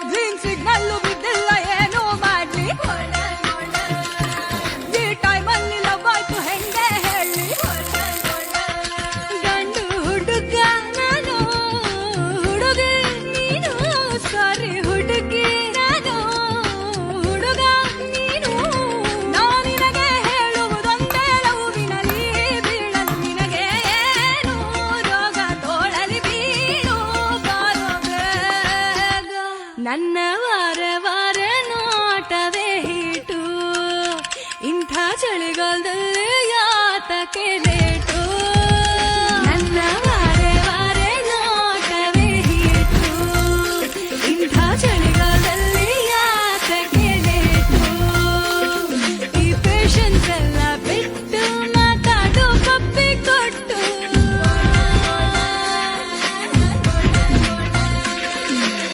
green signal ಬಿದ್ದಿಲ್ಲ ಏನು ಮಾಡ್ಲಿ ಈ ಟೈಮಲ್ಲಿ ಲವ್ ಆಯ್ತು ಹೆಂಗೆ ಹೇಳಿ ಗಂಡು ಹುಡುಗ ನಾನು ಹುಡುಗಿ ನೀನು ಸಾರಿ ಹುಡುಗಿ ನಾನು ಹುಡುಗ ನೀನು ನಾನಿನಗೆ ಹೇಳುವುದೊಂದೇ ಲವ್ವಿನಲ್ಲಿ ಬೀಳಲು ನಿನಗೆ ಏನು ರೋಗ ತೋಳಲಿ ಬೀಳು ಬಾರೋ ಬೇಗ ನನ್ನ ವಾರ ವಾರ ನೋಟವೇ ಹೀಟು ಇಂಥ ಚಳಿಗಾಲದಲ್ಲಿ ಯಾತಕ್ಕೆ ಲೇಟು